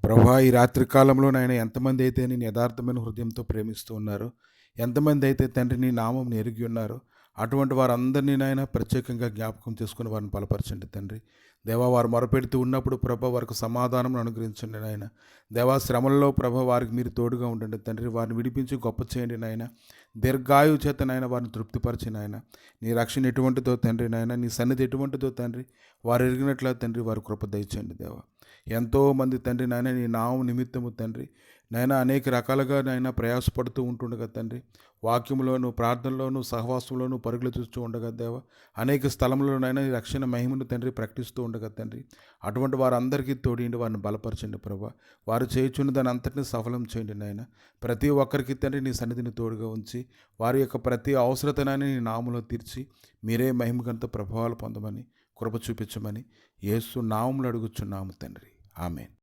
ప్రభా ఈ రాత్రి కాలంలో నాయన ఎంతమంది అయితే నేను యథార్థమైన హృదయంతో ప్రేమిస్తూ ఉన్నారో, ఎంతమంది అయితే తండ్రి నీ నామం ఎరిగి ఉన్నారో, అటువంటి వారందరినీ నాయన ప్రత్యేకంగా జ్ఞాపకం చేసుకుని వారిని బలపరచండి తండ్రి. దేవా వారు మొరపెడుతూ ఉన్నప్పుడు ప్రభ వారికి సమాధానం అనుగ్రహించండి నాయన. దేవా శ్రమల్లో ప్రభ వారికి మీరు తోడుగా ఉండండి తండ్రి. వారిని విడిపించి గొప్ప చేయండి నాయన. దీర్ఘాయువు చేత నాయన వారిని తృప్తిపరిచి నాయన. నీ రక్షణ ఎటువంటిదో తండ్రి నాయన, నీ సన్నిధి ఎటువంటిదో తండ్రి, వారు ఎరిగినట్ల తండ్రి వారి కృప దయచేయండి దేవా. ఎంతోమంది తండ్రి నాయన నీ నామం నిమిత్తము తండ్రి నాయన అనేక రకాలుగా నాయన ప్రయాసపడుతూ ఉంటుండగా తండ్రి, వాక్యంలోను ప్రార్థనలోను సహవాసంలోను పరుగులు చూస్తూ ఉండగా దేవ, అనేక స్థలంలోనైనా ఈ రక్షణ మహిమను తండ్రి ప్రకటిస్తూ ఉండగా తండ్రి, అటువంటి వారందరికీ తోడియండి, వారిని బలపరచండి ప్రభా. వారు చేయుచున్న దాని అంతటిని సఫలం చేయండి నాయన. ప్రతి ఒక్కరికి తండ్రి నీ సన్నిధిని తోడుగా ఉంచి వారి యొక్క ప్రతి అవసరతనని నీ నామంలో తీర్చి మీరే మహిమగంత ప్రభావాలు పొందమని కృప చూపించమని యేసు నామములో అడుగుచున్నాము తండ్రి. ఆమేన్.